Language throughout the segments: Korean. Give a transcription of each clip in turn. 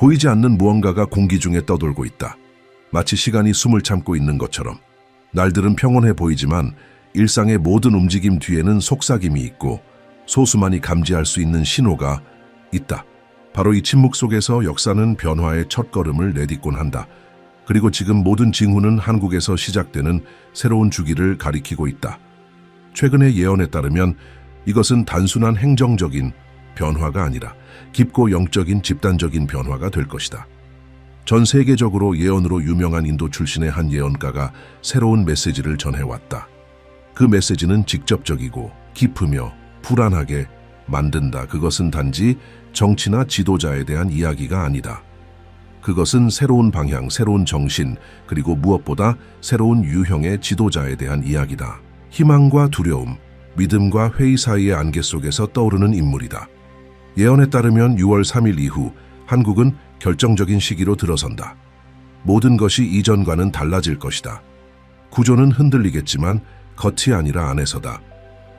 보이지 않는 무언가가 공기 중에 떠돌고 있다. 마치 시간이 숨을 참고 있는 것처럼. 날들은 평온해 보이지만 일상의 모든 움직임 뒤에는 속삭임이 있고 소수만이 감지할 수 있는 신호가 있다. 바로 이 침묵 속에서 역사는 변화의 첫걸음을 내딛곤 한다. 그리고 지금 모든 징후는 한국에서 시작되는 새로운 주기를 가리키고 있다. 최근의 예언에 따르면 이것은 단순한 행정적인 변화가 아니라 깊고 영적인 집단적인 변화가 될 것이다. 전 세계적으로 예언으로 유명한 인도 출신의 한 예언가가 새로운 메시지를 전해왔다. 그 메시지는 직접적이고 깊으며 불안하게 만든다. 그것은 단지 정치나 지도자에 대한 이야기가 아니다. 그것은 새로운 방향, 새로운 정신, 그리고 무엇보다 새로운 유형의 지도자에 대한 이야기다. 희망과 두려움, 믿음과 회의 사이의 안개 속에서 떠오르는 인물이다. 예언에 따르면 6월 3일 이후 한국은 결정적인 시기로 들어선다. 모든 것이 이전과는 달라질 것이다. 구조는 흔들리겠지만 겉이 아니라 안에서다.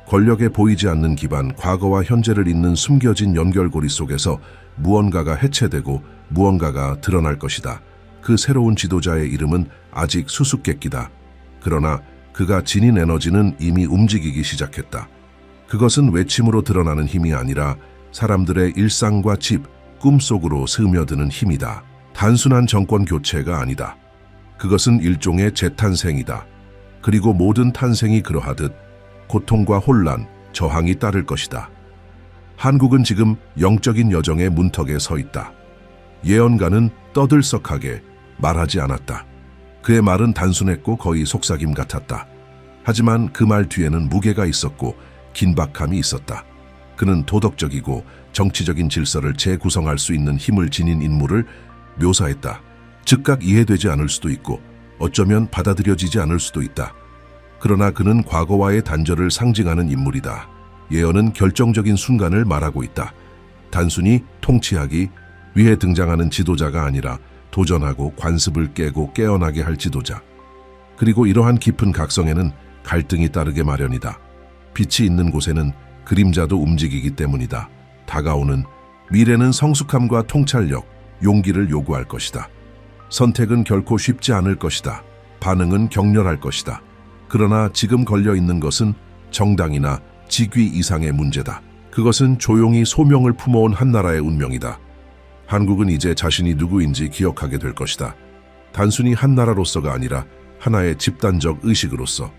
권력에 보이지 않는 기반, 과거와 현재를 잇는 숨겨진 연결고리 속에서 무언가가 해체되고 무언가가 드러날 것이다. 그 새로운 지도자의 이름은 아직 수수께끼다. 그러나 그가 지닌 에너지는 이미 움직이기 시작했다. 그것은 외침으로 드러나는 힘이 아니라 사람들의 일상과 집, 꿈속으로 스며드는 힘이다. 단순한 정권 교체가 아니다. 그것은 일종의 재탄생이다. 그리고 모든 탄생이 그러하듯 고통과 혼란, 저항이 따를 것이다. 한국은 지금 영적인 여정의 문턱에 서 있다. 예언가는 떠들썩하게 말하지 않았다. 그의 말은 단순했고 거의 속삭임 같았다. 하지만 그 말 뒤에는 무게가 있었고 긴박함이 있었다. 그는 도덕적이고 정치적인 질서를 재구성할 수 있는 힘을 지닌 인물을 묘사했다. 즉각 이해되지 않을 수도 있고 어쩌면 받아들여지지 않을 수도 있다. 그러나 그는 과거와의 단절을 상징하는 인물이다. 예언은 결정적인 순간을 말하고 있다. 단순히 통치하기 위해 등장하는 지도자가 아니라 도전하고 관습을 깨고 깨어나게 할 지도자. 그리고 이러한 깊은 각성에는 갈등이 따르게 마련이다. 빛이 있는 곳에는 그림자도 움직이기 때문이다. 다가오는 미래는 성숙함과 통찰력, 용기를 요구할 것이다. 선택은 결코 쉽지 않을 것이다. 반응은 격렬할 것이다. 그러나 지금 걸려 있는 것은 정당이나 직위 이상의 문제다. 그것은 조용히 소명을 품어온 한 나라의 운명이다. 한국은 이제 자신이 누구인지 기억하게 될 것이다. 단순히 한 나라로서가 아니라 하나의 집단적 의식으로서.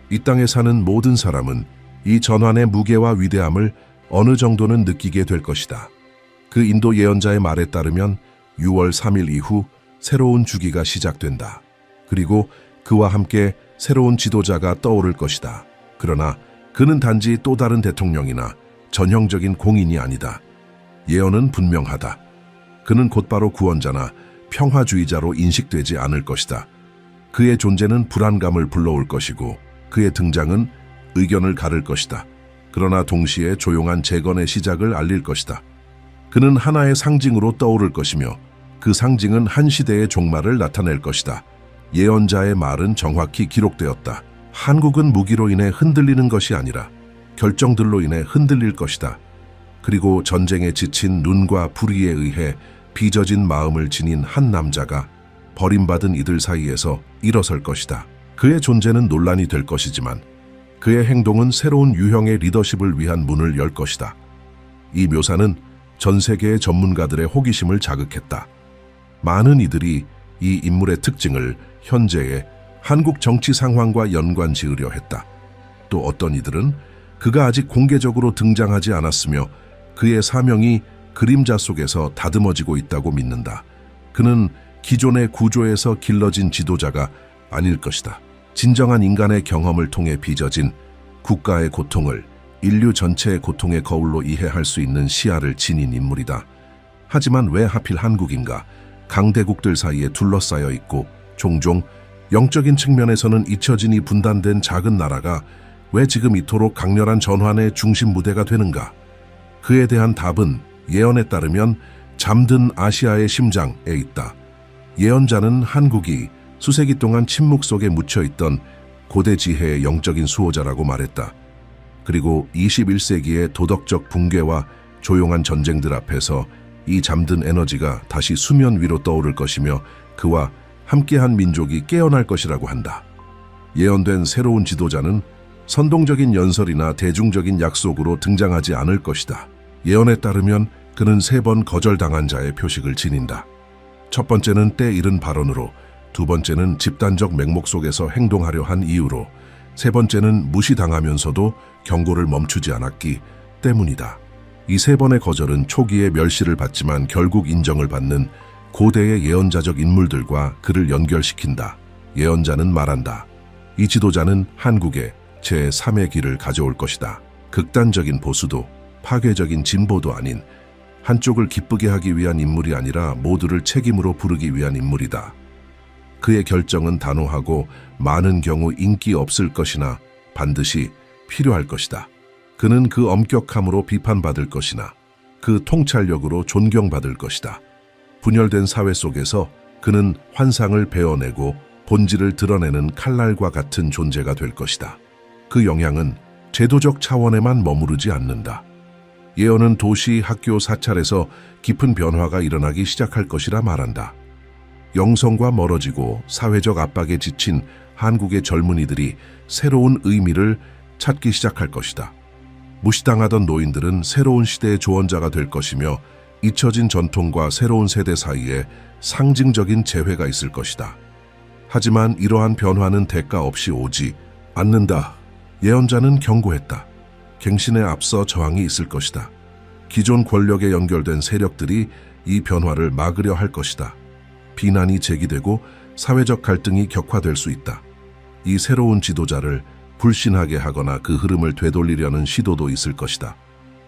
이 땅에 사는 모든 사람은 이 전환의 무게와 위대함을 어느 정도는 느끼게 될 것이다. 그 인도 예언자의 말에 따르면 6월 3일 이후 새로운 주기가 시작된다. 그리고 그와 함께 새로운 지도자가 떠오를 것이다. 그러나 그는 단지 또 다른 대통령이나 전형적인 공인이 아니다. 예언은 분명하다. 그는 곧바로 구원자나 평화주의자로 인식되지 않을 것이다. 그의 존재는 불안감을 불러올 것이고 그의 등장은 의견을 가를 것이다. 그러나 동시에 조용한 재건의 시작을 알릴 것이다. 그는 하나의 상징으로 떠오를 것이며 그 상징은 한 시대의 종말을 나타낼 것이다. 예언자의 말은 정확히 기록되었다. 한국은 무기로 인해 흔들리는 것이 아니라 결정들로 인해 흔들릴 것이다. 그리고 전쟁에 지친 눈과 불의에 의해 빚어진 마음을 지닌 한 남자가 버림받은 이들 사이에서 일어설 것이다. 그의 존재는 논란이 될 것이지만 그의 행동은 새로운 유형의 리더십을 위한 문을 열 것이다. 이 묘사는 전 세계의 전문가들의 호기심을 자극했다. 많은 이들이 이 인물의 특징을 현재의 한국 정치 상황과 연관 지으려 했다. 또 어떤 이들은 그가 아직 공개적으로 등장하지 않았으며 그의 사명이 그림자 속에서 다듬어지고 있다고 믿는다. 그는 기존의 구조에서 길러진 지도자가 아닐 것이다. 진정한 인간의 경험을 통해 빚어진 국가의 고통을 인류 전체의 고통의 거울로 이해할 수 있는 시야를 지닌 인물이다. 하지만 왜 하필 한국인가? 강대국들 사이에 둘러싸여 있고 종종 영적인 측면에서는 잊혀지니 분단된 작은 나라가 왜 지금 이토록 강렬한 전환의 중심 무대가 되는가? 그에 대한 답은 예언에 따르면 잠든 아시아의 심장에 있다. 예언자는 한국이 수세기 동안 침묵 속에 묻혀있던 고대 지혜의 영적인 수호자라고 말했다. 그리고 21세기의 도덕적 붕괴와 조용한 전쟁들 앞에서 이 잠든 에너지가 다시 수면 위로 떠오를 것이며 그와 함께한 민족이 깨어날 것이라고 한다. 예언된 새로운 지도자는 선동적인 연설이나 대중적인 약속으로 등장하지 않을 것이다. 예언에 따르면 그는 3번 거절당한 자의 표식을 지닌다. 첫 번째는 때 이른 발언으로, 두 번째는 집단적 맹목 속에서 행동하려 한 이유로, 세 번째는 무시당하면서도 경고를 멈추지 않았기 때문이다. 이 3번의 거절은 초기에 멸시를 받지만 결국 인정을 받는 고대의 예언자적 인물들과 그를 연결시킨다. 예언자는 말한다. 이 지도자는 한국에 제3의 길을 가져올 것이다. 극단적인 보수도 파괴적인 진보도 아닌, 한쪽을 기쁘게 하기 위한 인물이 아니라 모두를 책임으로 부르기 위한 인물이다. 그의 결정은 단호하고 많은 경우 인기 없을 것이나 반드시 필요할 것이다. 그는 그 엄격함으로 비판받을 것이나 그 통찰력으로 존경받을 것이다. 분열된 사회 속에서 그는 환상을 베어내고 본질을 드러내는 칼날과 같은 존재가 될 것이다. 그 영향은 제도적 차원에만 머무르지 않는다. 예언은 도시, 학교, 사찰에서 깊은 변화가 일어나기 시작할 것이라 말한다. 영성과 멀어지고 사회적 압박에 지친 한국의 젊은이들이 새로운 의미를 찾기 시작할 것이다. 무시당하던 노인들은 새로운 시대의 조언자가 될 것이며 잊혀진 전통과 새로운 세대 사이에 상징적인 재회가 있을 것이다. 하지만 이러한 변화는 대가 없이 오지 않는다. 예언자는 경고했다. 갱신에 앞서 저항이 있을 것이다. 기존 권력에 연결된 세력들이 이 변화를 막으려 할 것이다. 비난이 제기되고 사회적 갈등이 격화될 수 있다. 이 새로운 지도자를 불신하게 하거나 그 흐름을 되돌리려는 시도도 있을 것이다.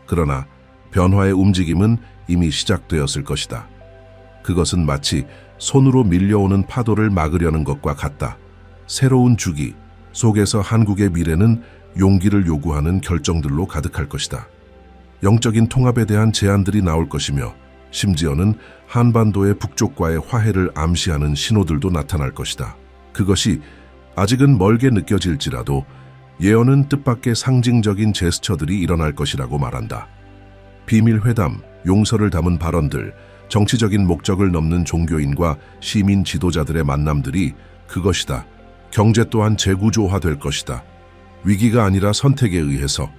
그러나 변화의 움직임은 이미 시작되었을 것이다. 그것은 마치 손으로 밀려오는 파도를 막으려는 것과 같다. 새로운 주기 속에서 한국의 미래는 용기를 요구하는 결정들로 가득할 것이다. 영적인 통합에 대한 제안들이 나올 것이며 심지어는 한반도의 북쪽과의 화해를 암시하는 신호들도 나타날 것이다. 그것이 아직은 멀게 느껴질지라도 예언은 뜻밖의 상징적인 제스처들이 일어날 것이라고 말한다. 비밀회담, 용서를 담은 발언들, 정치적인 목적을 넘는 종교인과 시민 지도자들의 만남들이 그것이다. 경제 또한 재구조화될 것이다. 위기가 아니라 선택에 의해서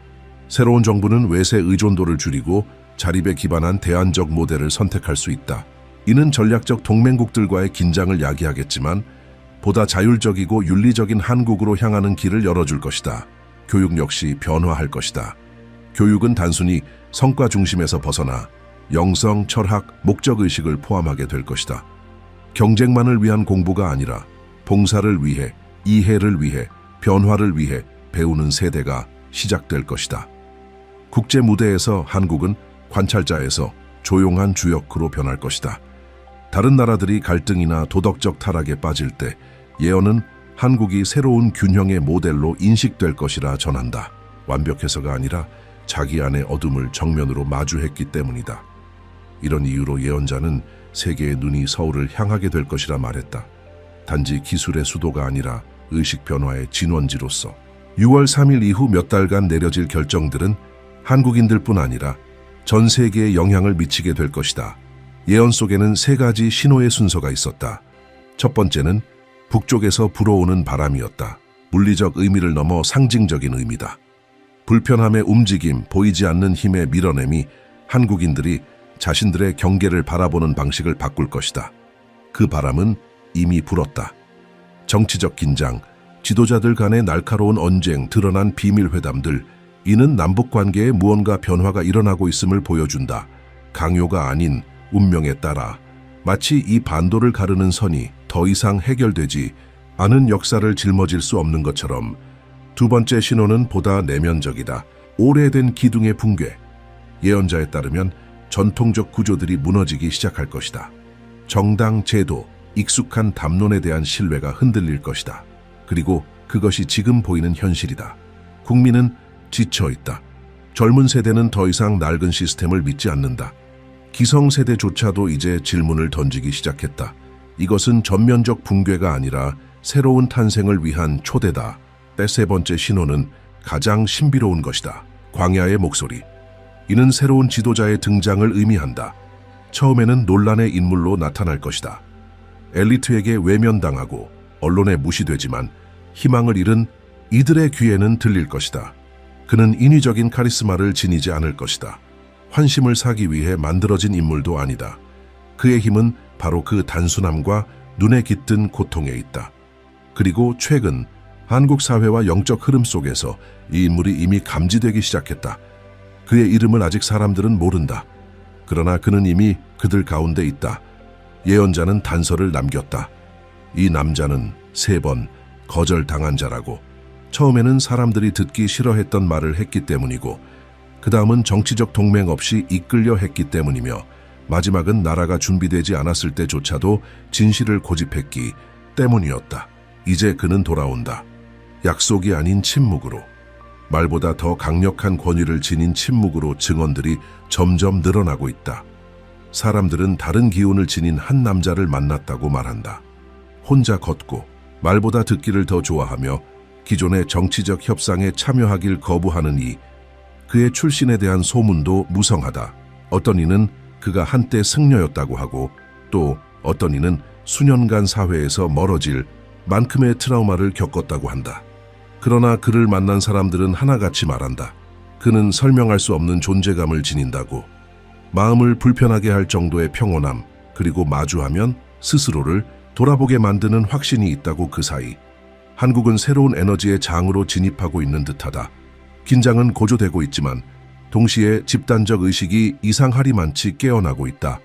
새로운 정부는 외세 의존도를 줄이고 자립에 기반한 대안적 모델을 선택할 수 있다. 이는 전략적 동맹국들과의 긴장을 야기하겠지만 보다 자율적이고 윤리적인 한국으로 향하는 길을 열어줄 것이다. 교육 역시 변화할 것이다. 교육은 단순히 성과 중심에서 벗어나 영성, 철학, 목적의식을 포함하게 될 것이다. 경쟁만을 위한 공부가 아니라 봉사를 위해, 이해를 위해, 변화를 위해 배우는 세대가 시작될 것이다. 국제 무대에서 한국은 관찰자에서 조용한 주역으로 변할 것이다. 다른 나라들이 갈등이나 도덕적 타락에 빠질 때 예언은 한국이 새로운 균형의 모델로 인식될 것이라 전한다. 완벽해서가 아니라 자기 안의 어둠을 정면으로 마주했기 때문이다. 이런 이유로 예언자는 세계의 눈이 서울을 향하게 될 것이라 말했다. 단지 기술의 수도가 아니라 의식 변화의 진원지로서 6월 3일 이후 몇 달간 내려질 결정들은 한국인들뿐 아니라 전 세계에 영향을 미치게 될 것이다. 예언 속에는 3가지 신호의 순서가 있었다. 첫 번째는 북쪽에서 불어오는 바람이었다. 물리적 의미를 넘어 상징적인 의미다. 불편함의 움직임, 보이지 않는 힘의 밀어냄이 한국인들이 자신들의 경계를 바라보는 방식을 바꿀 것이다. 그 바람은 이미 불었다. 정치적 긴장, 지도자들 간의 날카로운 언쟁, 드러난 비밀회담들, 이는 남북관계에 무언가 변화가 일어나고 있음을 보여준다. 강요가 아닌 운명에 따라 마치 이 반도를 가르는 선이 더 이상 해결되지 않은 역사를 짊어질 수 없는 것처럼. 두 번째 신호는 보다 내면적이다. 오래된 기둥의 붕괴. 예언자에 따르면 전통적 구조들이 무너지기 시작할 것이다. 정당, 제도, 익숙한 담론에 대한 신뢰가 흔들릴 것이다. 그리고 그것이 지금 보이는 현실이다. 국민은 지쳐있다. 젊은 세대는 더 이상 낡은 시스템을 믿지 않는다. 기성세대조차도 이제 질문을 던지기 시작했다. 이것은 전면적 붕괴가 아니라 새로운 탄생을 위한 초대다. 세 번째 신호는 가장 신비로운 것이다. 광야의 목소리. 이는 새로운 지도자의 등장을 의미한다. 처음에는 논란의 인물로 나타날 것이다. 엘리트에게 외면당하고 언론에 무시되지만 희망을 잃은 이들의 귀에는 들릴 것이다. 그는 인위적인 카리스마를 지니지 않을 것이다. 환심을 사기 위해 만들어진 인물도 아니다. 그의 힘은 바로 그 단순함과 눈에 깃든 고통에 있다. 그리고 최근 한국 사회와 영적 흐름 속에서 이 인물이 이미 감지되기 시작했다. 그의 이름을 아직 사람들은 모른다. 그러나 그는 이미 그들 가운데 있다. 예언자는 단서를 남겼다. 이 남자는 3번 거절당한 자라고. 처음에는 사람들이 듣기 싫어했던 말을 했기 때문이고, 그 다음은 정치적 동맹 없이 이끌려 했기 때문이며, 마지막은 나라가 준비되지 않았을 때조차도 진실을 고집했기 때문이었다. 이제 그는 돌아온다. 약속이 아닌 침묵으로. 말보다 더 강력한 권위를 지닌 침묵으로 증언들이 점점 늘어나고 있다. 사람들은 다른 기운을 지닌 한 남자를 만났다고 말한다. 혼자 걷고 말보다 듣기를 더 좋아하며 기존의 정치적 협상에 참여하길 거부하는 그의 출신에 대한 소문도 무성하다. 어떤 이는 그가 한때 승려였다고 하고, 또 어떤 이는 수년간 사회에서 멀어질 만큼의 트라우마를 겪었다고 한다. 그러나 그를 만난 사람들은 하나같이 말한다. 그는 설명할 수 없는 존재감을 지닌다고. 마음을 불편하게 할 정도의 평온함, 그리고 마주하면 스스로를 돌아보게 만드는 확신이 있다고. 그 사이 한국은 새로운 에너지의 장으로 진입하고 있는 듯하다. 긴장은 고조되고 있지만 동시에 집단적 의식이 이상하리만치 깨어나고 있다.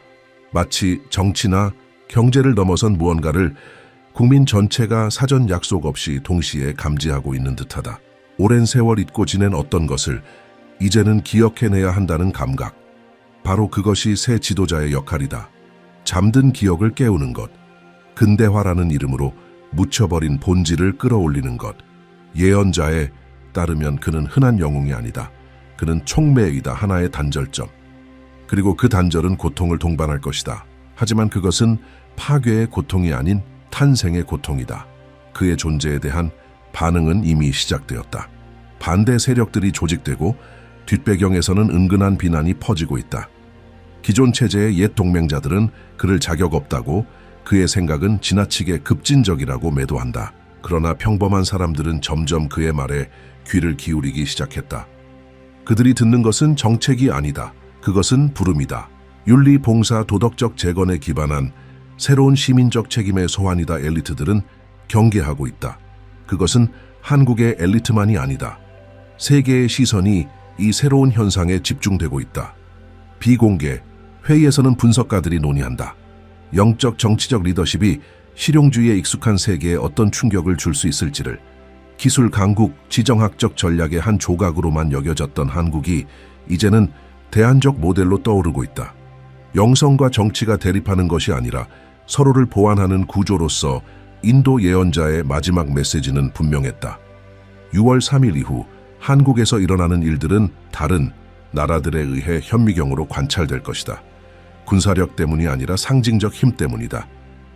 마치 정치나 경제를 넘어선 무언가를 국민 전체가 사전 약속 없이 동시에 감지하고 있는 듯하다. 오랜 세월 잊고 지낸 어떤 것을 이제는 기억해내야 한다는 감각. 바로 그것이 새 지도자의 역할이다. 잠든 기억을 깨우는 것. 근대화라는 이름으로 묻혀버린 본질을 끌어올리는 것. 예언자에 따르면 그는 흔한 영웅이 아니다. 그는 촉매이다. 하나의 단절점. 그리고 그 단절은 고통을 동반할 것이다. 하지만 그것은 파괴의 고통이 아닌 탄생의 고통이다. 그의 존재에 대한 반응은 이미 시작되었다. 반대 세력들이 조직되고 뒷배경에서는 은근한 비난이 퍼지고 있다. 기존 체제의 옛 동맹자들은 그를 자격 없다고, 그의 생각은 지나치게 급진적이라고 매도한다. 그러나 평범한 사람들은 점점 그의 말에 귀를 기울이기 시작했다. 그들이 듣는 것은 정책이 아니다. 그것은 부름이다. 윤리, 봉사, 도덕적 재건에 기반한 새로운 시민적 책임의 소환이다. 엘리트들은 경계하고 있다. 그것은 한국의 엘리트만이 아니다. 세계의 시선이 이 새로운 현상에 집중되고 있다. 비공개 회의에서는 분석가들이 논의한다. 영적 정치적 리더십이 실용주의에 익숙한 세계에 어떤 충격을 줄 수 있을지를. 기술 강국, 지정학적 전략의 한 조각으로만 여겨졌던 한국이 이제는 대안적 모델로 떠오르고 있다. 영성과 정치가 대립하는 것이 아니라 서로를 보완하는 구조로서 인도 예언자의 마지막 메시지는 분명했다. 6월 3일 이후 한국에서 일어나는 일들은 다른 나라들에 의해 현미경으로 관찰될 것이다. 군사력 때문이 아니라 상징적 힘 때문이다.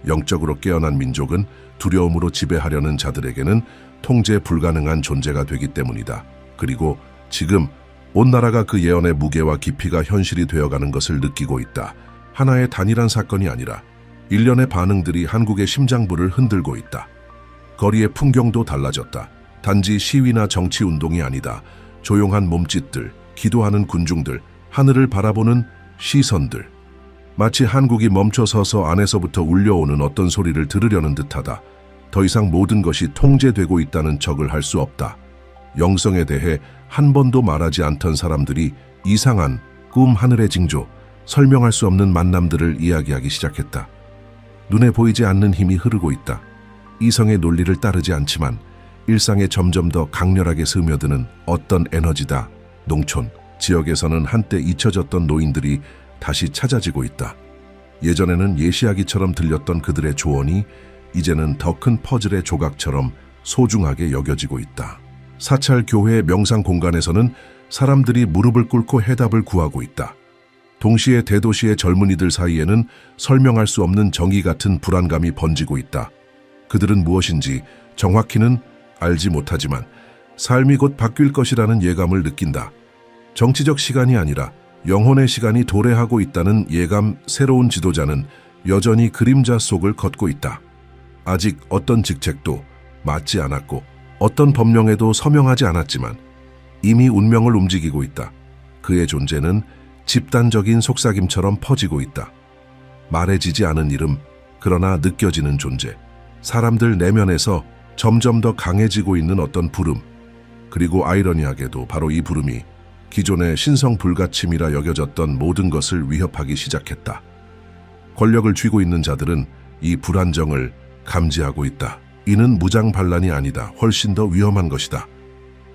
영적으로 깨어난 민족은 두려움으로 지배하려는 자들에게는 통제 불가능한 존재가 되기 때문이다. 그리고 지금 온 나라가 그 예언의 무게와 깊이가 현실이 되어가는 것을 느끼고 있다. 하나의 단일한 사건이 아니라 일련의 반응들이 한국의 심장부를 흔들고 있다. 거리의 풍경도 달라졌다. 단지 시위나 정치운동이 아니다. 조용한 몸짓들, 기도하는 군중들, 하늘을 바라보는 시선들. 마치 한국이 멈춰서서 안에서부터 울려오는 어떤 소리를 들으려는 듯하다. 더 이상 모든 것이 통제되고 있다는 척을 할 수 없다. 영성에 대해 한 번도 말하지 않던 사람들이 이상한 꿈, 하늘의 징조, 설명할 수 없는 만남들을 이야기하기 시작했다. 눈에 보이지 않는 힘이 흐르고 있다. 이성의 논리를 따르지 않지만 일상에 점점 더 강렬하게 스며드는 어떤 에너지다. 농촌, 지역에서는 한때 잊혀졌던 노인들이 다시 찾아지고 있다. 예전에는 예시하기처럼 들렸던 그들의 조언이 이제는 더 큰 퍼즐의 조각처럼 소중하게 여겨지고 있다. 사찰, 교회, 명상 공간에서는 사람들이 무릎을 꿇고 해답을 구하고 있다. 동시에 대도시의 젊은이들 사이에는 설명할 수 없는 정의 같은 불안감이 번지고 있다. 그들은 무엇인지 정확히는 알지 못하지만 삶이 곧 바뀔 것이라는 예감을 느낀다. 정치적 시간이 아니라 영혼의 시간이 도래하고 있다는 예감. 새로운 지도자는 여전히 그림자 속을 걷고 있다. 아직 어떤 직책도 맡지 않았고 어떤 법령에도 서명하지 않았지만 이미 운명을 움직이고 있다. 그의 존재는 집단적인 속삭임처럼 퍼지고 있다. 말해지지 않은 이름, 그러나 느껴지는 존재. 사람들 내면에서 점점 더 강해지고 있는 어떤 부름. 그리고 아이러니하게도 바로 이 부름이 기존의 신성 불가침이라 여겨졌던 모든 것을 위협하기 시작했다. 권력을 쥐고 있는 자들은 이 불안정을 감지하고 있다. 이는 무장 반란이 아니다. 훨씬 더 위험한 것이다.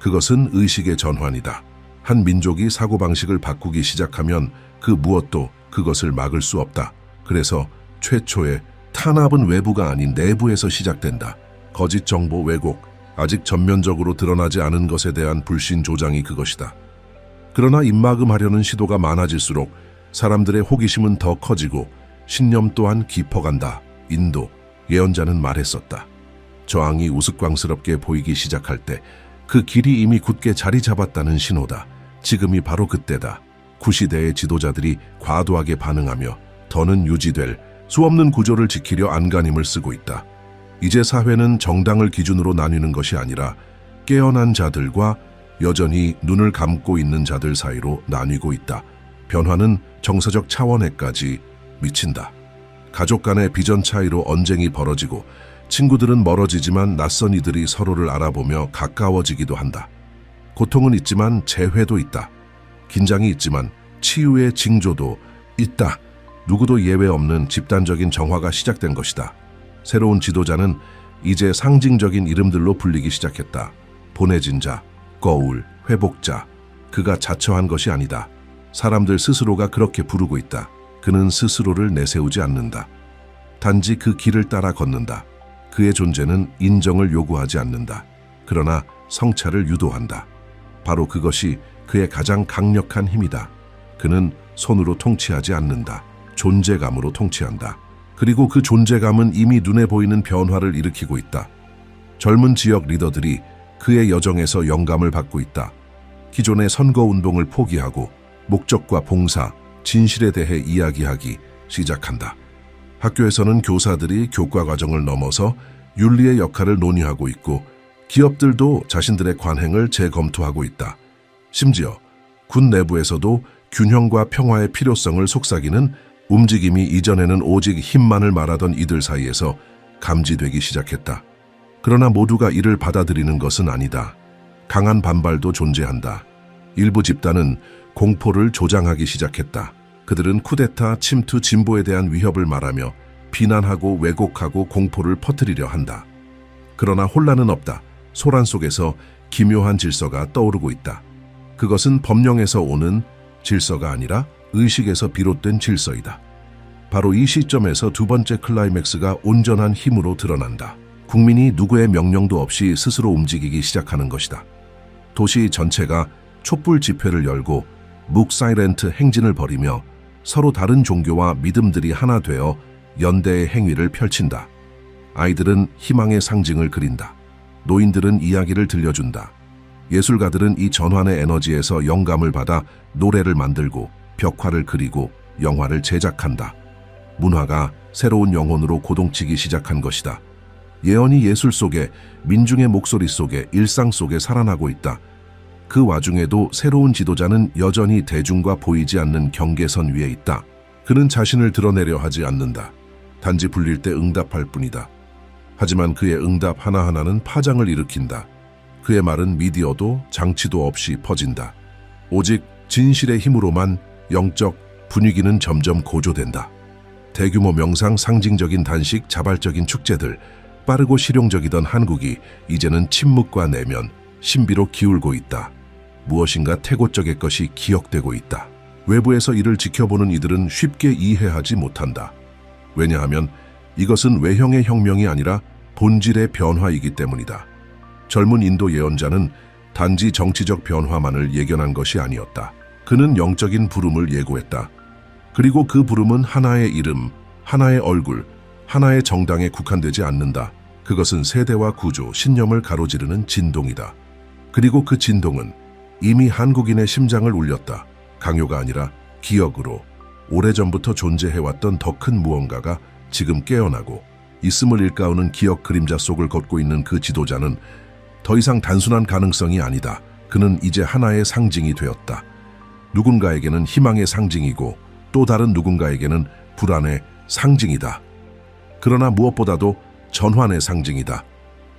그것은 의식의 전환이다. 한 민족이 사고방식을 바꾸기 시작하면 그 무엇도 그것을 막을 수 없다. 그래서 최초의 탄압은 외부가 아닌 내부에서 시작된다. 거짓 정보 왜곡, 아직 전면적으로 드러나지 않은 것에 대한 불신 조장이 그것이다. 그러나 입막음하려는 시도가 많아질수록 사람들의 호기심은 더 커지고 신념 또한 깊어간다. 인도 예언자는 말했었다. 저항이 우스꽝스럽게 보이기 시작할 때 그 길이 이미 굳게 자리 잡았다는 신호다. 지금이 바로 그때다. 구시대의 지도자들이 과도하게 반응하며 더는 유지될 수 없는 구조를 지키려 안간힘을 쓰고 있다. 이제 사회는 정당을 기준으로 나뉘는 것이 아니라 깨어난 자들과 여전히 눈을 감고 있는 자들 사이로 나뉘고 있다. 변화는 정서적 차원에까지 미친다. 가족 간의 비전 차이로 언쟁이 벌어지고 친구들은 멀어지지만 낯선 이들이 서로를 알아보며 가까워지기도 한다. 고통은 있지만 재회도 있다. 긴장이 있지만 치유의 징조도 있다. 누구도 예외 없는 집단적인 정화가 시작된 것이다. 새로운 지도자는 이제 상징적인 이름들로 불리기 시작했다. 보내진 자, 거울, 회복자. 그가 자처한 것이 아니다. 사람들 스스로가 그렇게 부르고 있다. 그는 스스로를 내세우지 않는다. 단지 그 길을 따라 걷는다. 그의 존재는 인정을 요구하지 않는다. 그러나 성찰을 유도한다. 바로 그것이 그의 가장 강력한 힘이다. 그는 손으로 통치하지 않는다. 존재감으로 통치한다. 그리고 그 존재감은 이미 눈에 보이는 변화를 일으키고 있다. 젊은 지역 리더들이 그의 여정에서 영감을 받고 있다. 기존의 선거운동을 포기하고 목적과 봉사, 진실에 대해 이야기하기 시작한다. 학교에서는 교사들이 교과 과정을 넘어서 윤리의 역할을 논의하고 있고 기업들도 자신들의 관행을 재검토하고 있다. 심지어 군 내부에서도 균형과 평화의 필요성을 속삭이는 움직임이 이전에는 오직 힘만을 말하던 이들 사이에서 감지되기 시작했다. 그러나 모두가 이를 받아들이는 것은 아니다. 강한 반발도 존재한다. 일부 집단은 공포를 조장하기 시작했다. 그들은 쿠데타, 침투, 진보에 대한 위협을 말하며 비난하고 왜곡하고 공포를 퍼뜨리려 한다. 그러나 혼란은 없다. 소란 속에서 기묘한 질서가 떠오르고 있다. 그것은 법령에서 오는 질서가 아니라 의식에서 비롯된 질서이다. 바로 이 시점에서 두 번째 클라이맥스가 온전한 힘으로 드러난다. 국민이 누구의 명령도 없이 스스로 움직이기 시작하는 것이다. 도시 전체가 촛불 집회를 열고 묵사이렌트 행진을 벌이며 서로 다른 종교와 믿음들이 하나 되어 연대의 행위를 펼친다. 아이들은 희망의 상징을 그린다. 노인들은 이야기를 들려준다. 예술가들은 이 전환의 에너지에서 영감을 받아 노래를 만들고 벽화를 그리고 영화를 제작한다. 문화가 새로운 영혼으로 고동치기 시작한 것이다. 예언이 예술 속에, 민중의 목소리 속에, 일상 속에 살아나고 있다. 그 와중에도 새로운 지도자는 여전히 대중과 보이지 않는 경계선 위에 있다. 그는 자신을 드러내려 하지 않는다. 단지 불릴 때 응답할 뿐이다. 하지만 그의 응답 하나하나는 파장을 일으킨다. 그의 말은 미디어도 장치도 없이 퍼진다. 오직 진실의 힘으로만 영적 분위기는 점점 고조된다. 대규모 명상, 상징적인 단식, 자발적인 축제들, 빠르고 실용적이던 한국이 이제는 침묵과 내면, 신비로 기울고 있다. 무엇인가 태고적의 것이 기억되고 있다. 외부에서 이를 지켜보는 이들은 쉽게 이해하지 못한다. 왜냐하면 이것은 외형의 혁명이 아니라 본질의 변화이기 때문이다. 젊은 인도 예언자는 단지 정치적 변화만을 예견한 것이 아니었다. 그는 영적인 부름을 예고했다. 그리고 그 부름은 하나의 이름, 하나의 얼굴, 하나의 정당에 국한되지 않는다. 그것은 세대와 구조, 신념을 가로지르는 진동이다. 그리고 그 진동은 이미 한국인의 심장을 울렸다. 강요가 아니라 기억으로 오래전부터 존재해왔던 더 큰 무언가가 지금 깨어나고 있음을 일깨우는 기억 그림자 속을 걷고 있는 그 지도자는 더 이상 단순한 가능성이 아니다. 그는 이제 하나의 상징이 되었다. 누군가에게는 희망의 상징이고 또 다른 누군가에게는 불안의 상징이다. 그러나 무엇보다도 전환의 상징이다.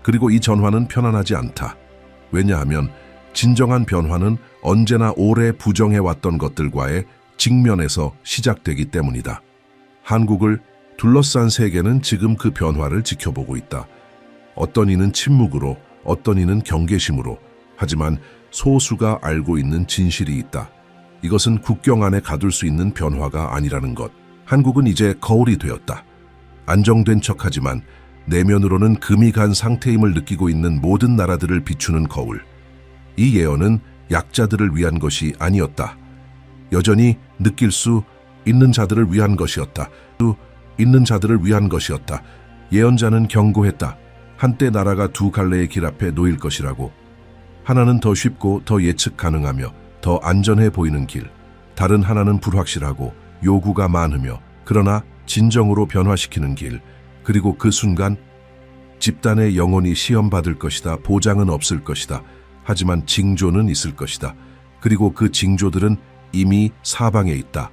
그리고 이 전환은 편안하지 않다. 왜냐하면 진정한 변화는 언제나 오래 부정해왔던 것들과의 직면에서 시작되기 때문이다. 한국을 둘러싼 세계는 지금 그 변화를 지켜보고 있다. 어떤 이는 침묵으로, 어떤 이는 경계심으로, 하지만 소수가 알고 있는 진실이 있다. 이것은 국경 안에 가둘 수 있는 변화가 아니라는 것. 한국은 이제 거울이 되었다. 안정된 척하지만 내면으로는 금이 간 상태임을 느끼고 있는 모든 나라들을 비추는 거울. 이 예언은 약자들을 위한 것이 아니었다. 여전히 느낄 수 있는 자들을 위한 것이었다. 있는 자들을 위한 것이었다. 예언자는 경고했다. 한때 나라가 두 갈래의 길 앞에 놓일 것이라고. 하나는 더 쉽고 더 예측 가능하며 더 안전해 보이는 길. 다른 하나는 불확실하고 요구가 많으며 그러나 진정으로 변화시키는 길. 그리고 그 순간 집단의 영혼이 시험받을 것이다. 보장은 없을 것이다. 하지만 징조는 있을 것이다. 그리고 그 징조들은 이미 사방에 있다.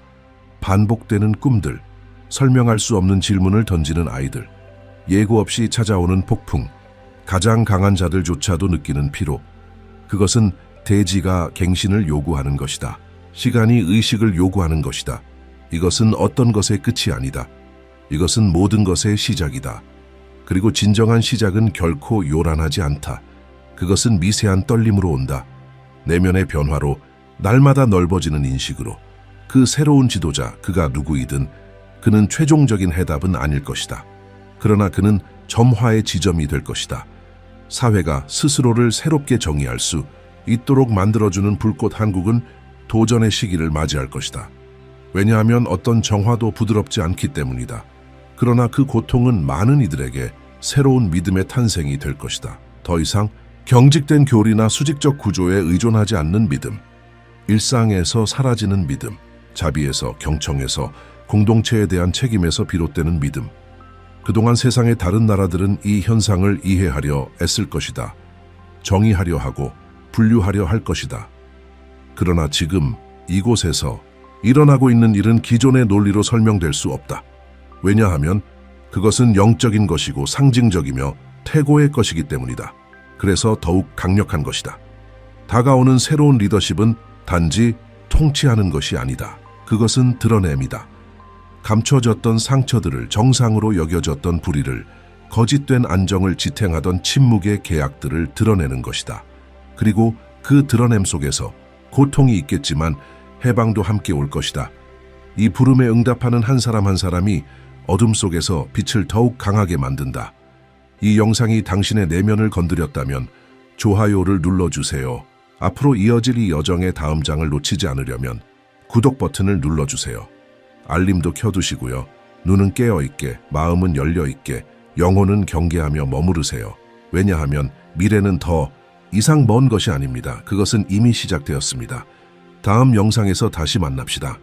반복되는 꿈들, 설명할 수 없는 질문을 던지는 아이들, 예고 없이 찾아오는 폭풍, 가장 강한 자들조차도 느끼는 피로. 그것은 대지가 갱신을 요구하는 것이다. 시간이 의식을 요구하는 것이다. 이것은 어떤 것의 끝이 아니다. 이것은 모든 것의 시작이다. 그리고 진정한 시작은 결코 요란하지 않다. 그것은 미세한 떨림으로 온다. 내면의 변화로, 날마다 넓어지는 인식으로. 그 새로운 지도자, 그가 누구이든 그는 최종적인 해답은 아닐 것이다. 그러나 그는 점화의 지점이 될 것이다. 사회가 스스로를 새롭게 정의할 수 있도록 만들어주는 불꽃 한국은 도전의 시기를 맞이할 것이다. 왜냐하면 어떤 정화도 부드럽지 않기 때문이다. 그러나 그 고통은 많은 이들에게 새로운 믿음의 탄생이 될 것이다. 더 이상 경직된 교리나 수직적 구조에 의존하지 않는 믿음, 일상에서 사라지는 믿음, 자비에서, 경청에서, 공동체에 대한 책임에서 비롯되는 믿음. 그동안 세상의 다른 나라들은 이 현상을 이해하려 애쓸 것이다. 정의하려 하고 분류하려 할 것이다. 그러나 지금 이곳에서 일어나고 있는 일은 기존의 논리로 설명될 수 없다. 왜냐하면 그것은 영적인 것이고 상징적이며 태고의 것이기 때문이다. 그래서 더욱 강력한 것이다. 다가오는 새로운 리더십은 단지 통치하는 것이 아니다. 그것은 드러냄이다. 감춰졌던 상처들을, 정상으로 여겨졌던 불의를, 거짓된 안정을 지탱하던 침묵의 계약들을 드러내는 것이다. 그리고 그 드러냄 속에서 고통이 있겠지만 해방도 함께 올 것이다. 이 부름에 응답하는 한 사람 한 사람이 어둠 속에서 빛을 더욱 강하게 만든다. 이 영상이 당신의 내면을 건드렸다면 좋아요를 눌러주세요. 앞으로 이어질 이 여정의 다음 장을 놓치지 않으려면 구독 버튼을 눌러주세요. 알림도 켜두시고요. 눈은 깨어있게, 마음은 열려있게, 영혼은 경계하며 머무르세요. 왜냐하면 미래는 더 이상 먼 것이 아닙니다. 그것은 이미 시작되었습니다. 다음 영상에서 다시 만납시다.